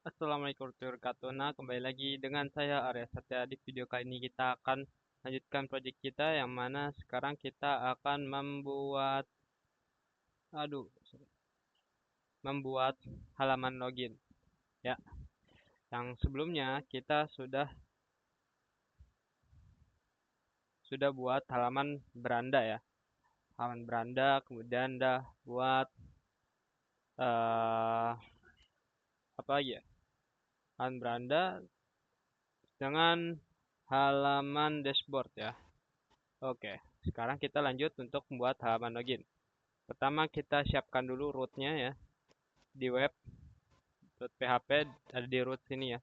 Assalamualaikum warahmatullahi wabarakatuh. Nah, kembali lagi dengan saya Arya Satya. Di video kali ini kita akan lanjutkan project kita yang mana sekarang kita akan aduh, membuat halaman login. Ya, yang sebelumnya kita sudah buat halaman beranda ya. Halaman beranda, kemudian dah buat eh apa lagi ya? Halaman beranda dengan halaman dashboard ya. Oke, sekarang kita lanjut untuk membuat halaman login. Pertama kita siapkan dulu rootnya ya di web root PHP ada di root sini ya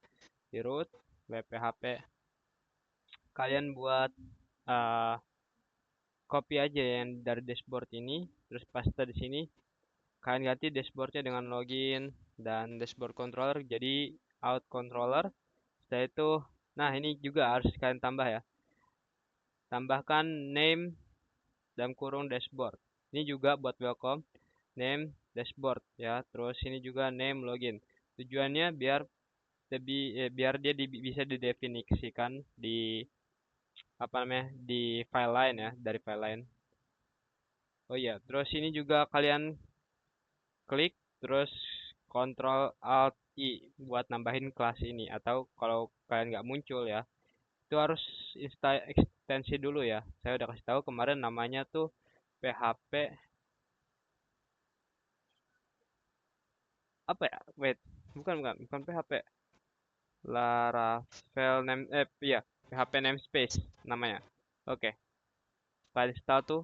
di root web PHP. Kalian buat uh, copy aja yang dari dashboard ini terus paste di sini. Kalian ganti dashboardnya dengan login dan dashboard controller jadi out controller. Setelah itu, nah ini juga harus kalian tambah ya. Tambahkan name dalam kurung dashboard. Ini juga buat welcome name dashboard ya. Terus ini juga name login. Tujuannya biar dia bisa didefinisikan di apa namanya di file lain ya dari file lain. Oh iya, terus ini juga kalian klik terus Ctrl Alt I buat nambahin kelas ini atau kalau kalian nggak muncul ya itu harus install ekstensi dulu ya. Saya udah kasih tahu kemarin namanya tuh PHP apa ya? Wait, bukan PHP. Laravel name iya, PHP namespace namanya. Oke, setelah install tuh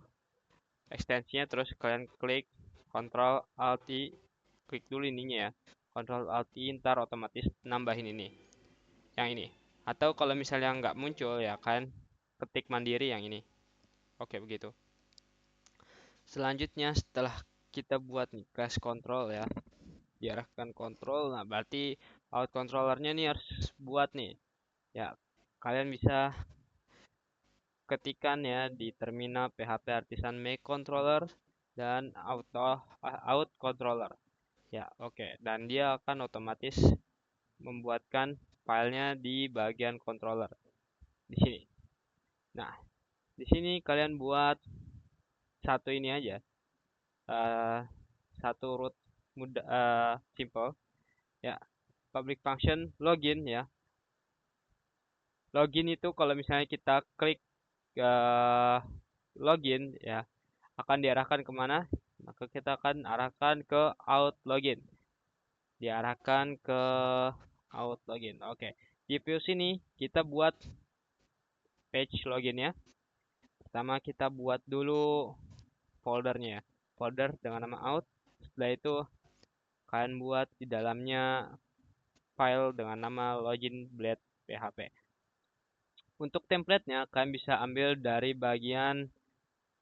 ekstensinya terus kalian klik Ctrl Alt I, klik dulu ininya ya. Ctrl Alt I ntar otomatis nambahin ini, yang ini. Atau kalau misalnya nggak muncul ya kan ketik mandiri yang ini. Oke begitu. Selanjutnya setelah kita buat nih class control ya, diarahkan kontrol, nah berarti out controllernya nih harus buat nih. Ya, kalian bisa ketikan ya di terminal PHP Artisan Make Controller dan out controller. Ya, oke. Dan dia akan otomatis membuatkan filenya di bagian controller di sini. Nah, di sini kalian buat satu ini aja, eh satu root mudah, simple. Ya, public function login ya. Login itu kalau misalnya kita klik uh, login ya, akan diarahkan kemana? Maka kita akan arahkan ke out login. Diarahkan ke out login. Oke. Di view sini kita buat page login ya. Pertama kita buat dulu foldernya ya. Folder dengan nama out. Setelah itu kalian buat di dalamnya file dengan nama login blade php. Untuk templatenya kalian bisa ambil dari bagian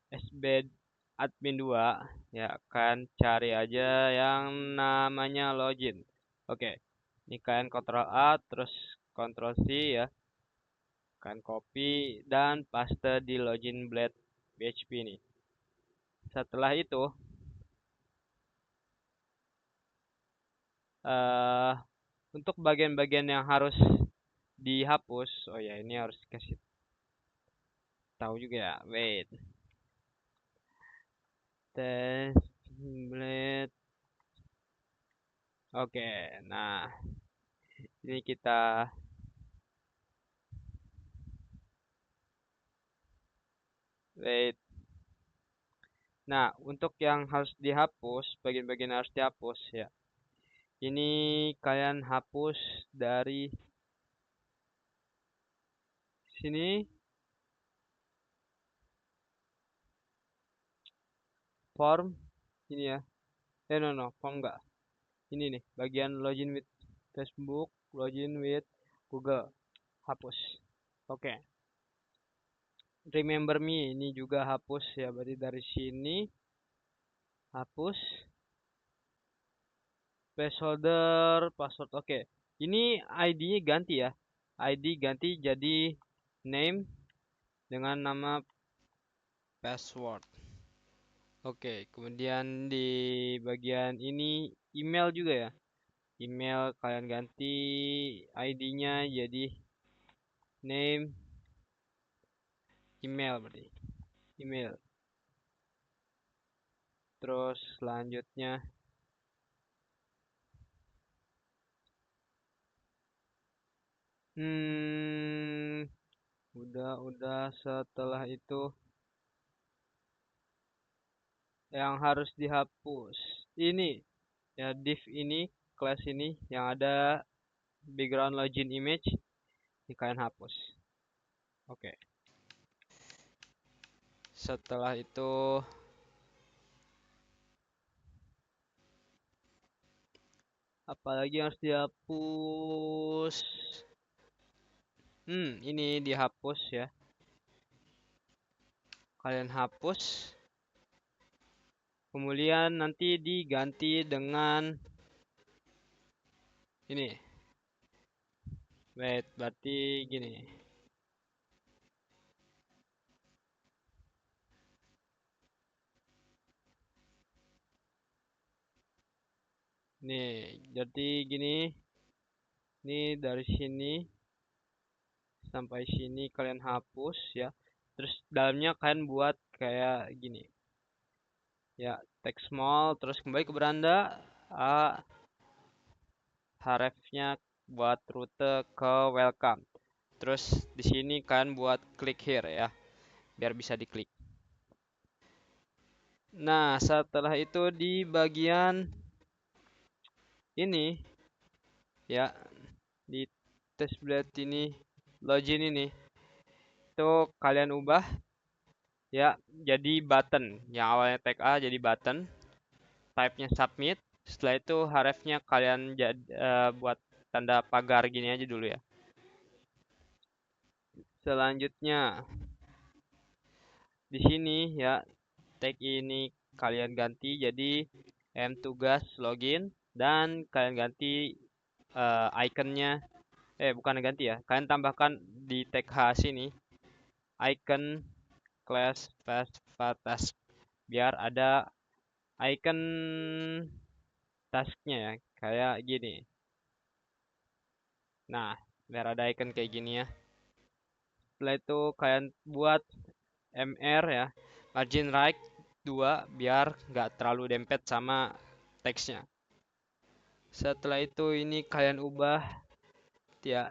SB admin 2 ya kan cari aja yang namanya login. Oke. Ini kalian Ctrl A terus Ctrl C ya. Kalian copy dan paste di login blade PHP ini. Setelah itu eh untuk bagian-bagian yang harus dihapus, oh ya ini harus kasih tahu juga ya. Wait. Template. Oke, nah ini kita wait. Nah, untuk yang harus dihapus, bagian-bagian harus dihapus ya. Ini kalian hapus dari sini form ini ya. No, form enggak. Ini nih, bagian login with Facebook, login with Google. Hapus. Oke. Remember me ini juga hapus ya. Berarti dari sini hapus placeholder password. Oke. Ini ID-nya ganti ya. ID ganti jadi name dengan nama password. Oke, kemudian di bagian ini email juga ya. Email kalian ganti ID-nya jadi name email berarti. Email. Terus selanjutnya udah setelah itu yang harus dihapus. Ini ya div ini, kelas ini yang ada background login image ini kalian hapus. Oke. Setelah itu apalagi yang harus dihapus? Ini dihapus ya. Kalian hapus. Kemudian nanti diganti dengan ini. Wait, berarti gini. Nih, jadi gini. Ini dari sini sampai sini kalian hapus ya. Terus dalamnya kalian buat kayak gini. Ya, text small terus kembali ke beranda. Hrefnya buat rute ke welcome. Terus di sini kalian buat klik here ya, biar bisa diklik. Nah, setelah itu di bagian ini ya, di testblad ini, login ini, itu kalian ubah ya jadi button. Yang awalnya tag A jadi button, type-nya submit. Setelah itu hrefnya kalian buat tanda pagar gini aja dulu ya. Selanjutnya di sini ya, tag ini kalian ganti jadi tugas login dan kalian ganti iconnya bukan ganti ya, kalian tambahkan di tag H sini icon class task biar ada icon tasknya ya kayak gini. Nah, biar ada icon kayak gini ya. Setelah itu kalian buat mr ya, margin right 2 biar nggak terlalu dempet sama teksnya. Setelah itu ini kalian ubah ya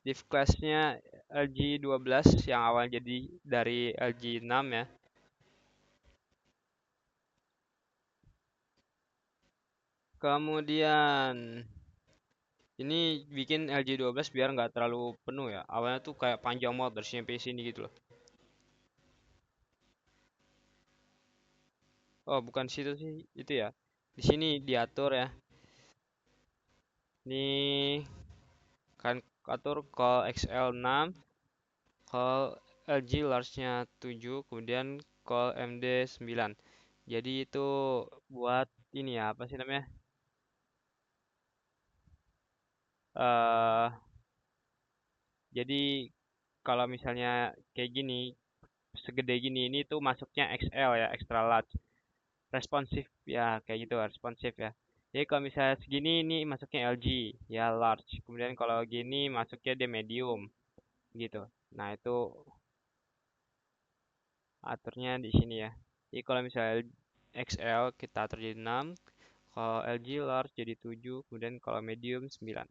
div class-nya LG12 yang awal jadi dari LG6 ya. Kemudian ini bikin LG12 biar nggak terlalu penuh ya. Awalnya tuh kayak panjang banget dari sini sampai sini gitu loh. Oh, bukan situ sih, itu ya. Di sini diatur ya. Ini kan atur call XL6, call LG large-nya 7, kemudian call MD 9. Jadi itu buat ini ya, apa sih namanya? eh jadi kalau misalnya kayak gini, segede gini, ini tuh masuknya XL ya, extra large. Responsif ya, kayak gitu, responsif ya. Jadi kalau misalnya segini, ini masuknya LG, ya large. Kemudian kalau gini masuknya dia medium, gitu. Nah itu aturnya di sini ya. Jadi kalau misalnya XL kita atur jadi 6, kalau LG large jadi 7, kemudian kalau medium 9.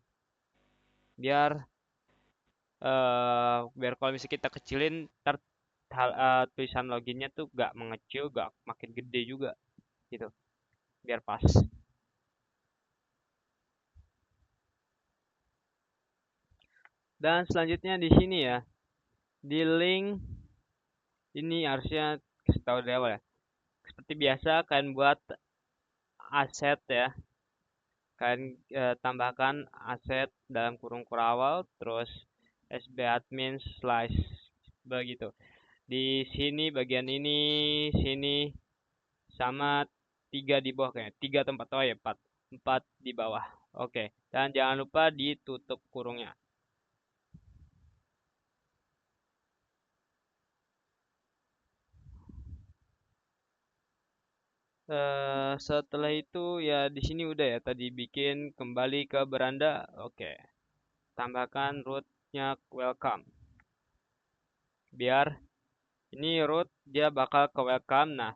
Biar biar kalau misalnya kita kecilin ntar tulisan loginnya tuh gak mengecil, gak makin gede juga gitu. Biar pas. Dan selanjutnya di sini ya, di link ini harusnya kasih tahu dari awal ya. Seperti biasa kalian buat aset ya. Kalian tambahkan aset dalam kurung kurawal terus sbadmin slash begitu. Di sini bagian ini sini sama 3 di bawah kayak 3 tempat oh ya 4 di bawah. Oke, dan jangan lupa ditutup kurungnya. Setelah itu ya di sini udah ya tadi bikin kembali ke beranda. Oke. Tambahkan rootnya welcome. Biar ini root dia bakal ke welcome. Nah,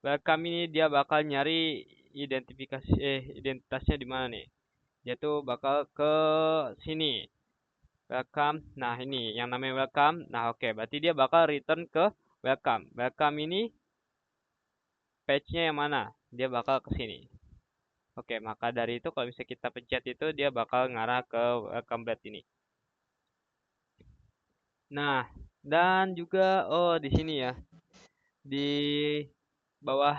welcome ini dia bakal nyari identitasnya di mana nih? Dia tuh bakal ke sini. Welcome. Nah, ini yang namanya welcome. Nah, oke, berarti dia bakal return ke welcome. Welcome ini page-nya yang mana? Dia bakal ke sini. Oke, maka dari itu kalau misalnya kita pencet itu dia bakal ngarah ke welcome page ini. Nah, dan juga oh di sini ya, di bawah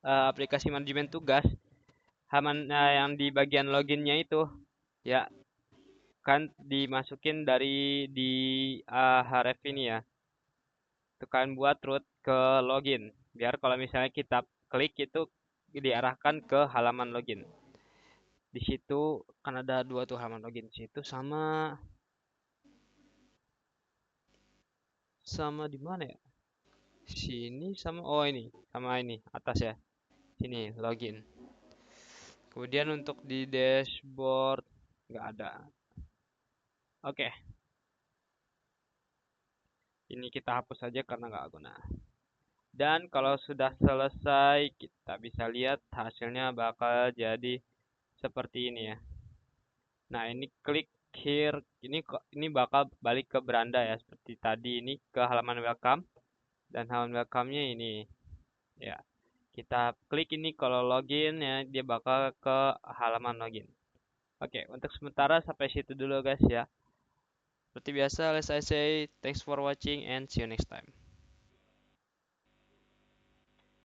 aplikasi manajemen tugas, yang di bagian loginnya itu ya kan dimasukin dari di href ini ya. Tekan buat root ke login. Biar kalau misalnya kita klik itu diarahkan ke halaman login. Di situ kan ada dua tuh halaman login. Di situ sama sama di mana ya? Sini sama oh ini sama ini atas ya. Sini login. Kemudian untuk di dashboard nggak ada. Oke, ini kita hapus saja karena nggak guna. Dan kalau sudah selesai, kita bisa lihat hasilnya bakal jadi seperti ini ya. Nah, ini klik here. Ini bakal balik ke beranda ya seperti tadi ini ke halaman welcome dan halaman welcome-nya ini. Ya, kita klik ini kalau login ya dia bakal ke halaman login. Oke, untuk sementara sampai situ dulu guys ya. Seperti biasa, let's I say thanks for watching and see you next time.